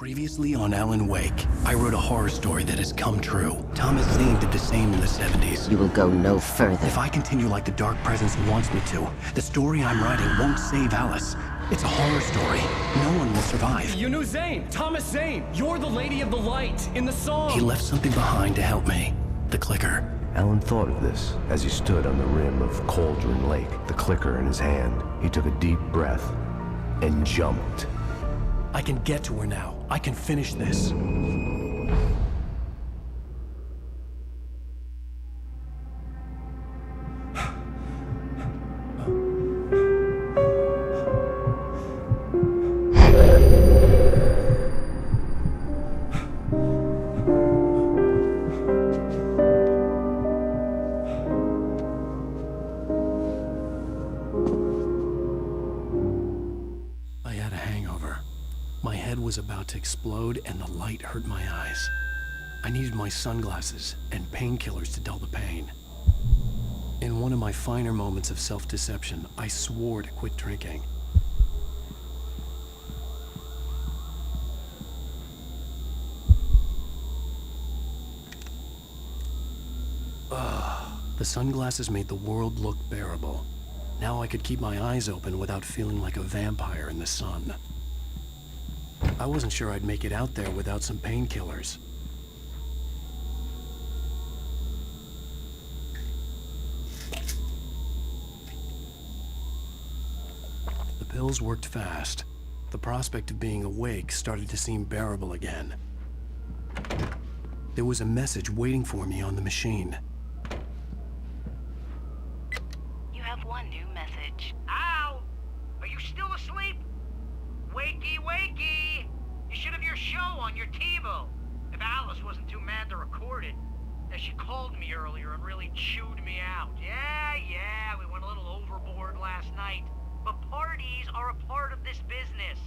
Previously on Alan Wake, I wrote a horror story that has come true. Thomas Zane did the same in the 70s. You will go no further. If I continue like the Dark Presence wants me to, the story I'm writing won't save Alice. It's a horror story. No one will survive. You knew Zane! Thomas Zane! You're the Lady of the Light in the song! He left something behind to help me. The clicker. Alan thought of this as he stood on the rim of Cauldron Lake, the clicker in his hand. He took a deep breath and jumped. I can get to her now. I can finish this. I had a hangover. My head was about to explode and the light hurt my eyes. I needed my sunglasses and painkillers to dull the pain. In one of my finer moments of self-deception, I swore to quit drinking. The sunglasses made the world look bearable. Now I could keep my eyes open without feeling like a vampire in the sun. I wasn't sure I'd make it out there without some painkillers. The pills worked fast. The prospect of being awake started to seem bearable again. There was a message waiting for me on the machine. You have one new message. Al! Are you still asleep? Wakey, wakey! You should have your show on your TiVo. If Alice wasn't too mad to record it. Now, she called me earlier and really chewed me out. Yeah, we went a little overboard last night. But parties are a part of this business.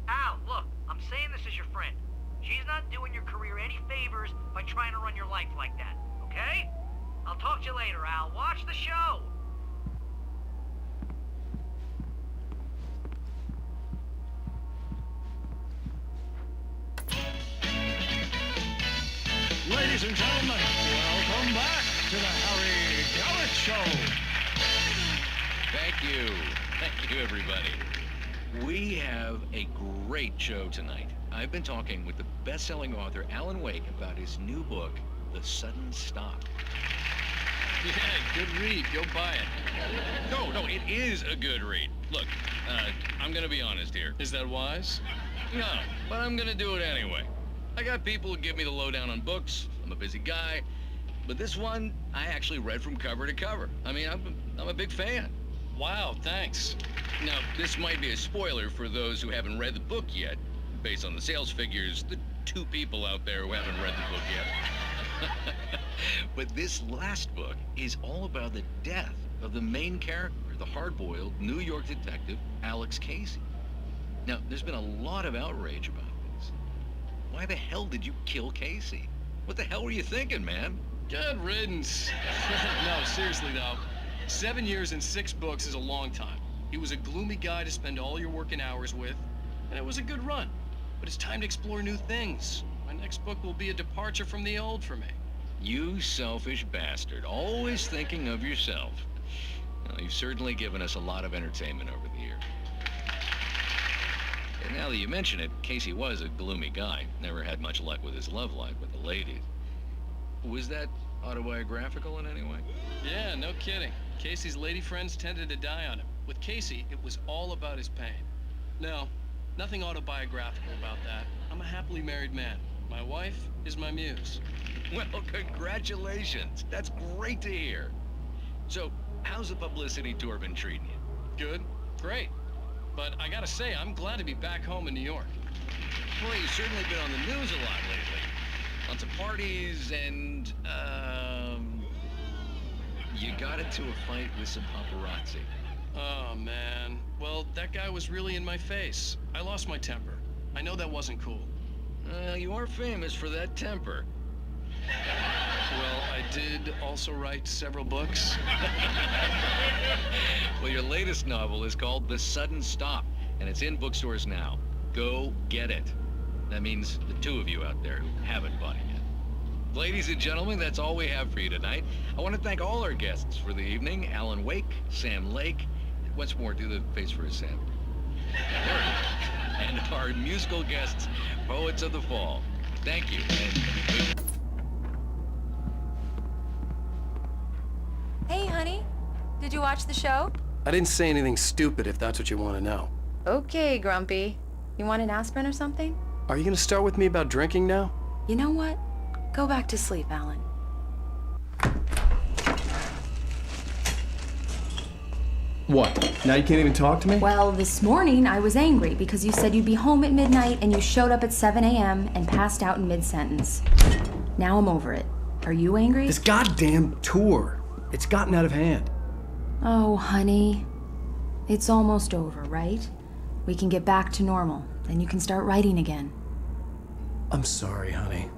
Al, look, I'm saying this as your friend. She's not doing your career any favors by trying to run your life like that, okay? I'll talk to you later, Al. Watch the show. Ladies and gentlemen, welcome back to the Harry Garrett Show. Thank you. Thank you, everybody. We have a great show tonight. I've been talking with the best-selling author Alan Wake about his new book, The Sudden Stop. Yeah, good read. Go buy it. No, it is a good read. Look, I'm gonna be honest here. Is that wise? No, but I'm gonna do it anyway. I got people who give me the lowdown on books. I'm a busy guy. But this one, I actually read from cover to cover. I mean, I'm a big fan. Wow, thanks. Now, this might be a spoiler for those who haven't read the book yet. Based on the sales figures, the 2 people out there who haven't read the book yet. But this last book is all about the death of the main character, the hard-boiled New York detective, Alex Casey. Now, there's been a lot of outrage about this. Why the hell did you kill Casey? What the hell were you thinking, man? Good riddance. No, seriously though. 7 years and 6 books is a long time. He was a gloomy guy to spend all your working hours with, and it was a good run. But it's time to explore new things. My next book will be a departure from the old for me. You selfish bastard, always thinking of yourself. Well, you've certainly given us a lot of entertainment over the years. And now that you mention it, Casey was a gloomy guy. Never had much luck with his love life with the ladies. Was that autobiographical in any way? Yeah, no kidding. Casey's lady friends tended to die on him. With Casey, it was all about his pain. No, nothing autobiographical about that. I'm a happily married man. My wife is my muse. Well, congratulations. That's great to hear. So, how's the publicity tour been treating you? Good, great. But I gotta say, I'm glad to be back home in New York. Well, you've certainly been on the news a lot lately. Lots of parties and, you got into a fight with some paparazzi. Oh, man. Well, that guy was really in my face. I lost my temper. I know that wasn't cool. You are famous for that temper. Well, I did also write several books. Well, your latest novel is called The Sudden Stop, and it's in bookstores now. Go get it. That means the two of you out there who haven't bought it yet. Ladies and gentlemen, that's all we have for you tonight. I want to thank all our guests for the evening. Alan Wake, Sam Lake. Once more, do the face for us, Sam. There it is. And our musical guests, Poets of the Fall. Thank you. And Hey, honey. Did you watch the show? I didn't say anything stupid if that's what you want to know. Okay, Grumpy. You want an aspirin or something? Are you gonna start with me about drinking now? You know what? Go back to sleep, Alan. What? Now you can't even talk to me? Well, this morning I was angry because you said you'd be home at midnight and you showed up at 7 a.m. and passed out in mid-sentence. Now I'm over it. Are you angry? This goddamn tour. It's gotten out of hand. Oh, honey. It's almost over, right? We can get back to normal. Then you can start writing again. I'm sorry, honey.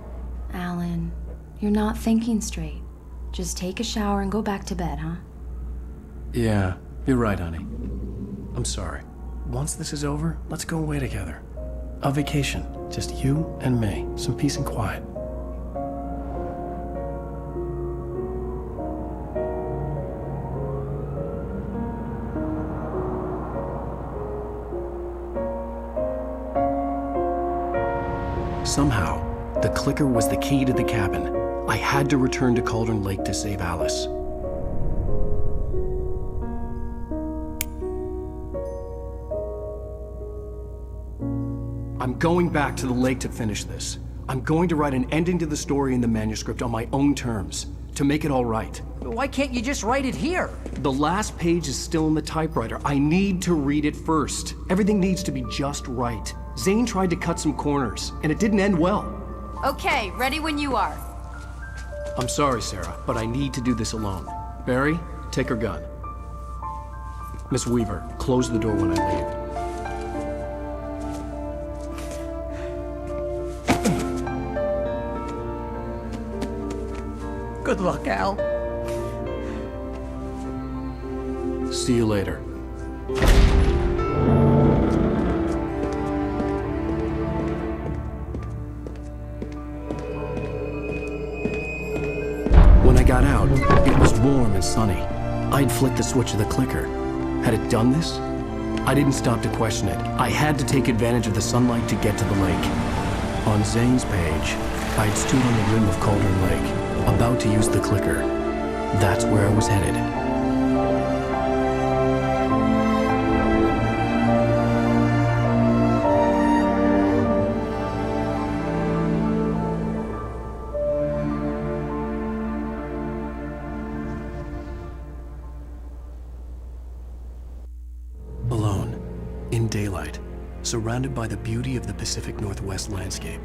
Alan, you're not thinking straight. Just take a shower and go back to bed, huh? Yeah, you're right, honey. I'm sorry. Once this is over, let's go away together. A vacation. Just you and me. Some peace and quiet. Somehow, the clicker was the key to the cabin. I had to return to Cauldron Lake to save Alice. I'm going back to the lake to finish this. I'm going to write an ending to the story in the manuscript on my own terms, to make it all right. Why can't you just write it here? The last page is still in the typewriter. I need to read it first. Everything needs to be just right. Zane tried to cut some corners, and it didn't end well. Okay, ready when you are. I'm sorry, Sarah, but I need to do this alone. Barry, take her gun. Miss Weaver, close the door when I leave. Good luck, Al. See you later. When I got out, it was warm and sunny. I'd flicked the switch of the clicker. Had it done this? I didn't stop to question it. I had to take advantage of the sunlight to get to the lake. On Zane's page, I had stood on the rim of Cauldron Lake, about to use the clicker. That's where I was headed. Alone, in daylight, surrounded by the beauty of the Pacific Northwest landscape.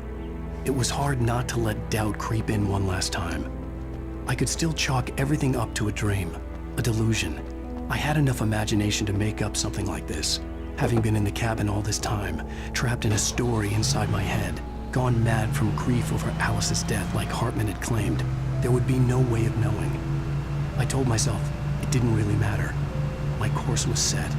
It was hard not to let doubt creep in one last time. I could still chalk everything up to a dream, a delusion. I had enough imagination to make up something like this, having been in the cabin all this time, trapped in a story inside my head, gone mad from grief over Alice's death like Hartman had claimed. There would be no way of knowing. I told myself it didn't really matter. My course was set.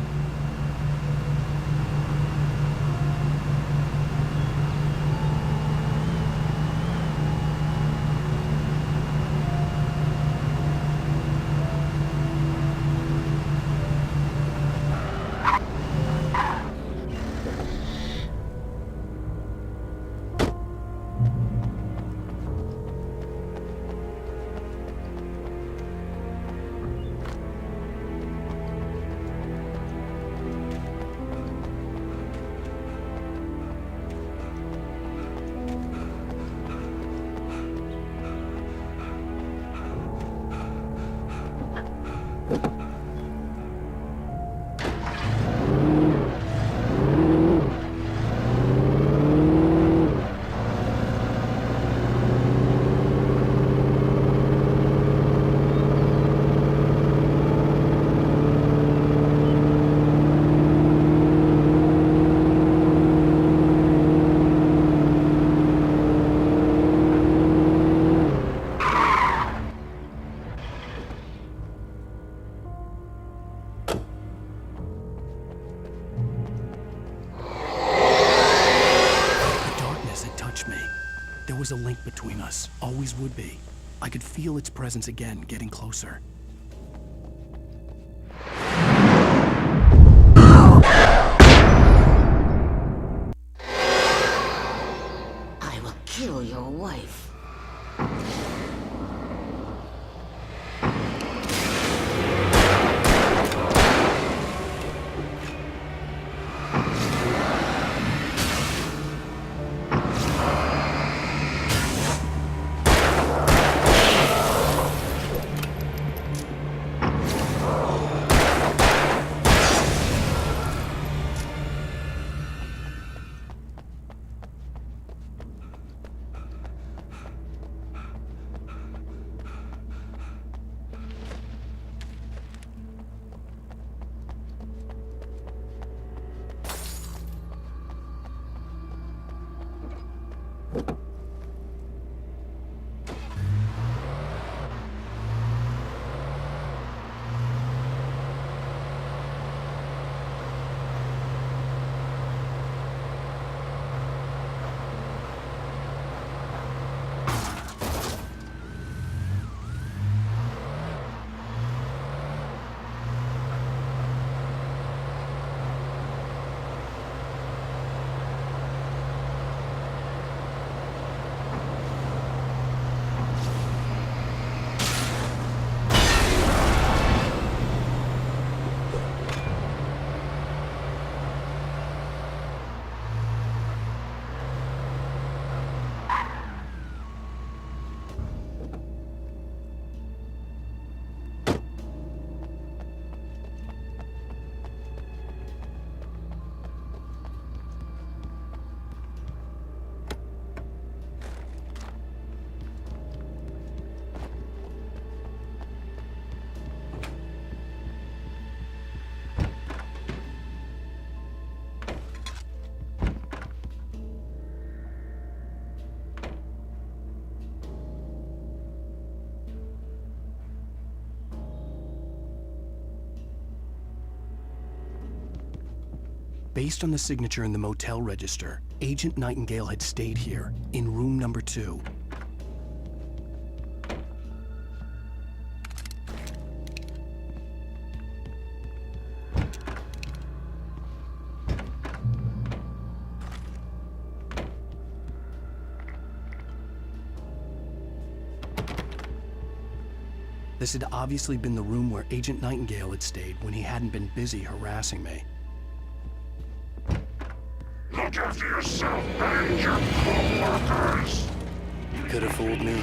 was a link between us, always would be. I could feel its presence again, getting closer. I will kill your wife. Based on the signature in the motel register, Agent Nightingale had stayed here, in room number 2. This had obviously been the room where Agent Nightingale had stayed when he hadn't been busy harassing me. Look after yourself and your co-workers! Could have fooled me.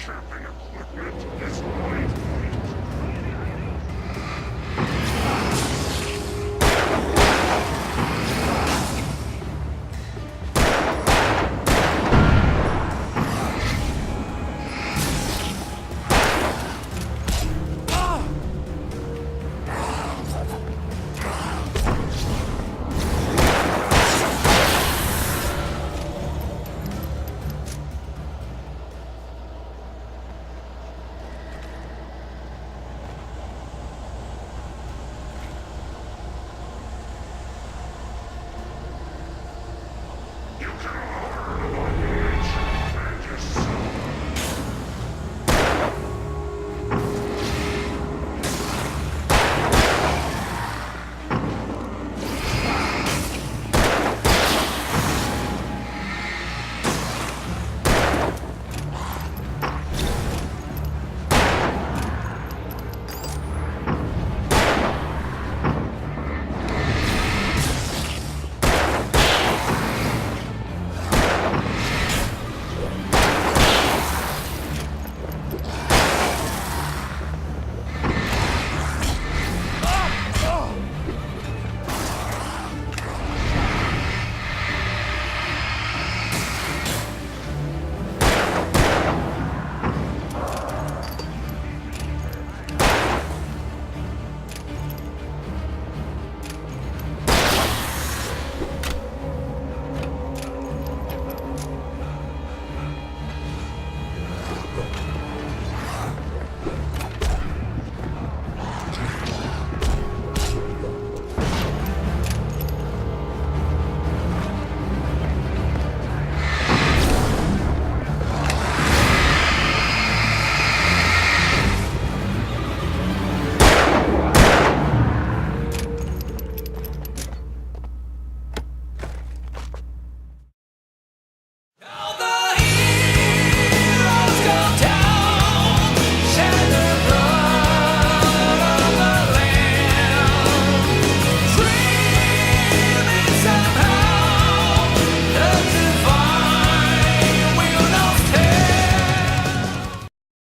trapping